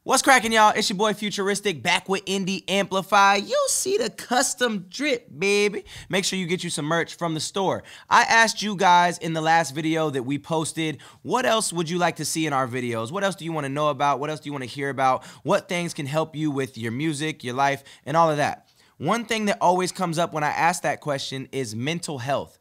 What's cracking, y'all? It's your boy Futuristic back with Indie Amplify. You'll see the custom drip, baby. Make sure you get you some merch from the store. I asked you guys in the last video that we posted, what else would you like to see in our videos? What else do you want to know about? What else do you want to hear about? What things can help you with your music, your life, and all of that? One thing that always comes up when I ask that question is mental health.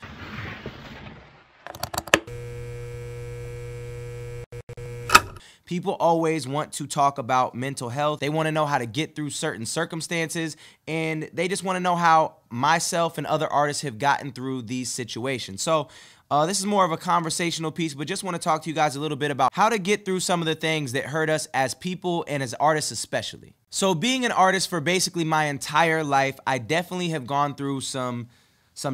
People always want to talk about mental health. They want to know how to get through certain circumstances, and they just want to know how myself and other artists have gotten through these situations. So this is more of a conversational piece, but just want to talk to you guys a little bit about how to get through some of the things that hurt us as people and as artists especially. So being an artist for basically my entire life, I definitely have gone through some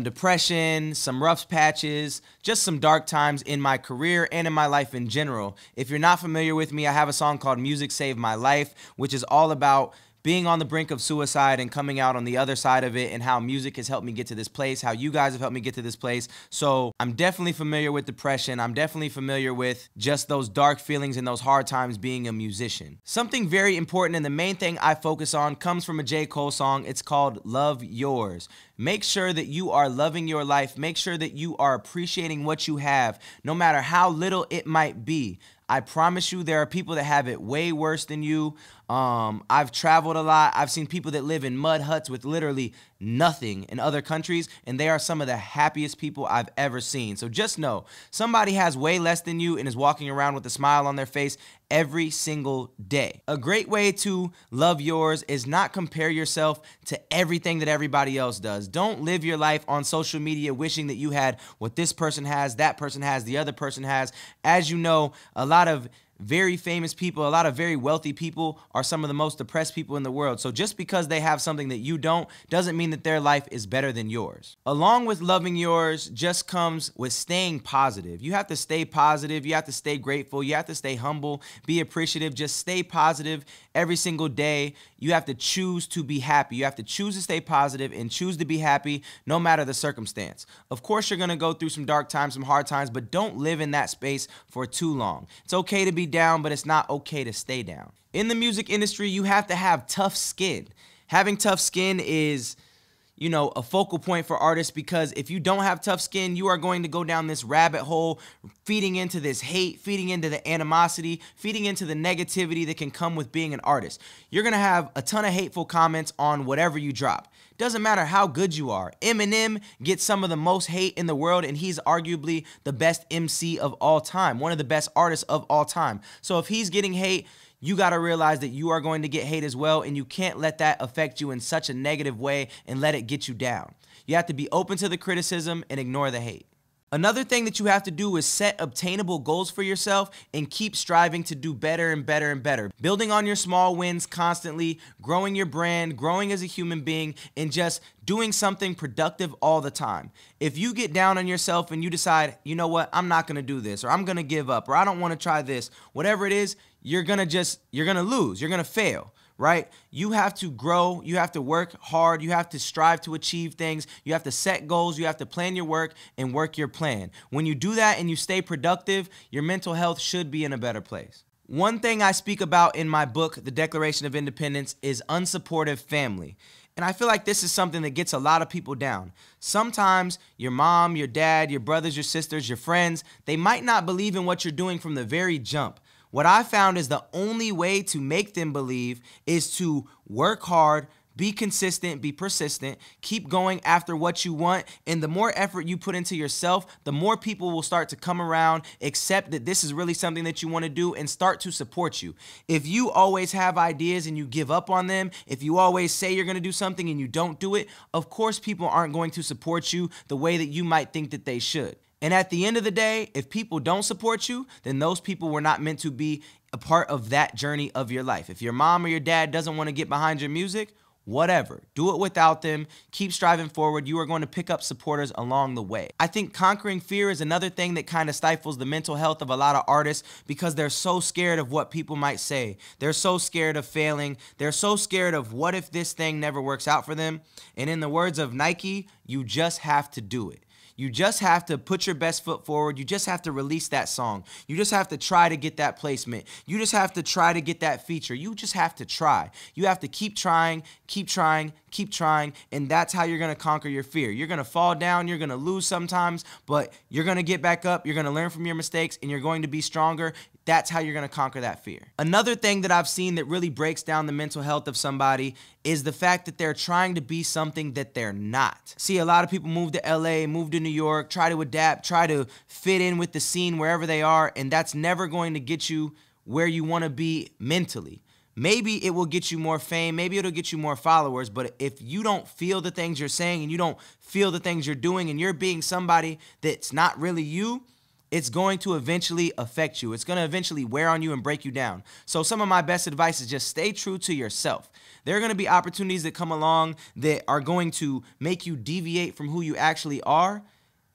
depression, some rough patches, just some dark times in my career and in my life in general. If you're not familiar with me, I have a song called Music Saved My Life, which is all about being on the brink of suicide and coming out on the other side of it, and how music has helped me get to this place, how you guys have helped me get to this place. So I'm definitely familiar with depression. I'm definitely familiar with just those dark feelings and those hard times being a musician. Something very important, and the main thing I focus on, comes from a J. Cole song. It's called Love Yours. Make sure that you are loving your life. Make sure that you are appreciating what you have, no matter how little it might be. I promise you, there are people that have it way worse than you. I've traveled a lot. I've seen people that live in mud huts with literally nothing in other countries, and they are some of the happiest people I've ever seen. So just know, somebody has way less than you and is walking around with a smile on their face every single day. A great way to love yours is not compare yourself to everything that everybody else does. Don't live your life on social media wishing that you had what this person has, that person has, the other person has. As you know, a lot of very famous people, a lot of very wealthy people are some of the most depressed people in the world. So just because they have something that you don't doesn't mean that their life is better than yours. Along with loving yours just comes with staying positive. You have to stay positive. You have to stay grateful. You have to stay humble, be appreciative. Just stay positive every single day. You have to choose to be happy. You have to choose to stay positive and choose to be happy no matter the circumstance. Of course, you're going to go through some dark times, some hard times, but don't live in that space for too long. It's okay to be down, but it's not okay to stay down. In the music industry, you have to have tough skin. Having tough skin is, you know, a focal point for artists, because if you don't have tough skin, you are going to go down this rabbit hole, feeding into this hate, feeding into the animosity, feeding into the negativity that can come with being an artist. You're going to have a ton of hateful comments on whatever you drop. Doesn't matter how good you are. Eminem gets some of the most hate in the world, and he's arguably the best MC of all time, one of the best artists of all time. So if he's getting hate, you got to realize that you are going to get hate as well, and you can't let that affect you in such a negative way and let it get you down. You have to be open to the criticism and ignore the hate. Another thing that you have to do is set obtainable goals for yourself and keep striving to do better and better and better. Building on your small wins constantly, growing your brand, growing as a human being, and just doing something productive all the time. If you get down on yourself and you decide, you know what, I'm not going to do this, or I'm going to give up, or I don't want to try this, whatever it is, you're going to lose, you're going to fail. Right? You have to grow, you have to work hard, you have to strive to achieve things, you have to set goals, you have to plan your work and work your plan. When you do that and you stay productive, your mental health should be in a better place. One thing I speak about in my book, The Declaration of Independence, is unsupportive family. And I feel like this is something that gets a lot of people down. Sometimes your mom, your dad, your brothers, your sisters, your friends, they might not believe in what you're doing from the very jump. What I found is the only way to make them believe is to work hard, be consistent, be persistent, keep going after what you want, and the more effort you put into yourself, the more people will start to come around, accept that this is really something that you want to do, and start to support you. If you always have ideas and you give up on them, if you always say you're going to do something and you don't do it, of course people aren't going to support you the way that you might think that they should. And at the end of the day, if people don't support you, then those people were not meant to be a part of that journey of your life. If your mom or your dad doesn't want to get behind your music, whatever. Do it without them. Keep striving forward. You are going to pick up supporters along the way. I think conquering fear is another thing that kind of stifles the mental health of a lot of artists, because they're so scared of what people might say. They're so scared of failing. They're so scared of what if this thing never works out for them. And in the words of Nike, you just have to do it. You just have to put your best foot forward. You just have to release that song. You just have to try to get that placement. You just have to try to get that feature. You just have to try. You have to keep trying, keep trying, keep trying, and that's how you're going to conquer your fear. You're going to fall down, you're going to lose sometimes, but you're going to get back up, you're going to learn from your mistakes, and you're going to be stronger. That's how you're going to conquer that fear. Another thing that I've seen that really breaks down the mental health of somebody is the fact that they're trying to be something that they're not. See, a lot of people move to LA, move to New York, try to adapt, try to fit in with the scene wherever they are, and that's never going to get you where you want to be mentally. Maybe it will get you more fame, maybe it'll get you more followers, but if you don't feel the things you're saying and you don't feel the things you're doing and you're being somebody that's not really you, it's going to eventually affect you. It's going to eventually wear on you and break you down. So some of my best advice is just stay true to yourself. There are going to be opportunities that come along that are going to make you deviate from who you actually are.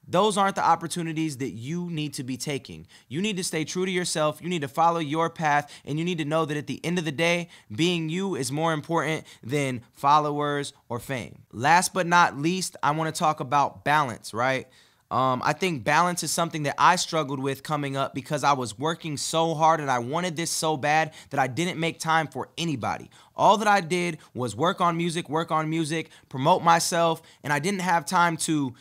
Those aren't the opportunities that you need to be taking. You need to stay true to yourself. You need to follow your path, and you need to know that at the end of the day, being you is more important than followers or fame. Last but not least, I want to talk about balance, right? I think balance is something that I struggled with coming up because I was working so hard and I wanted this so bad that I didn't make time for anybody. All that I did was work on music, promote myself, and I didn't have time to,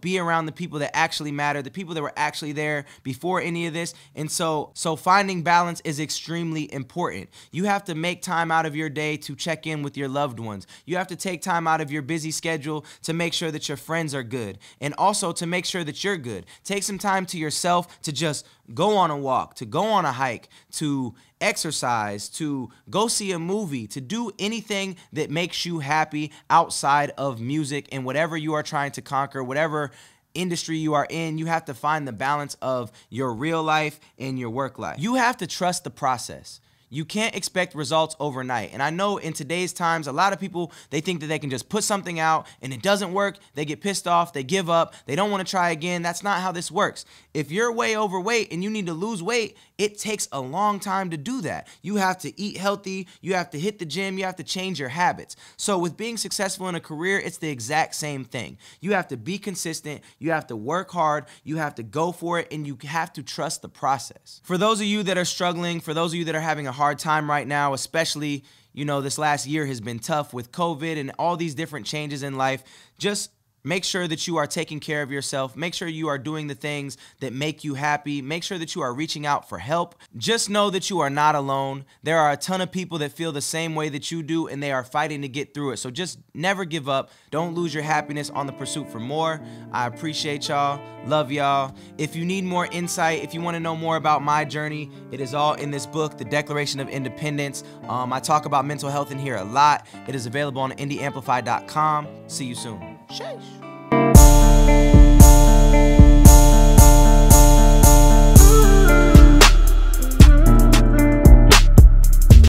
be around the people that actually matter, the people that were actually there before any of this. And so finding balance is extremely important. You have to make time out of your day to check in with your loved ones. You have to take time out of your busy schedule to make sure that your friends are good, and also to make sure that you're good. Take some time to yourself to just go on a walk, to go on a hike, to exercise, to go see a movie, to do anything that makes you happy outside of music and whatever you are trying to conquer, whatever industry you are in. You have to find the balance of your real life and your work life. You have to trust the process. You can't expect results overnight. And I know in today's times, a lot of people, they think that they can just put something out and it doesn't work. They get pissed off. They give up. They don't want to try again. That's not how this works. If you're way overweight and you need to lose weight, it takes a long time to do that. You have to eat healthy. You have to hit the gym. You have to change your habits. So with being successful in a career, it's the exact same thing. You have to be consistent. You have to work hard. You have to go for it, and you have to trust the process. For those of you that are struggling, for those of you that are having a hard time right now, especially, this last year has been tough with COVID and all these different changes in life, just make sure that you are taking care of yourself. Make sure you are doing the things that make you happy. Make sure that you are reaching out for help. Just know that you are not alone. There are a ton of people that feel the same way that you do, and they are fighting to get through it. So just never give up. Don't lose your happiness on the pursuit for more. I appreciate y'all. Love y'all. If you need more insight, if you want to know more about my journey, it is all in this book, The Declaration of Independence. I talk about mental health in here a lot. It is available on indieamplify.com. See you soon. Sheesh.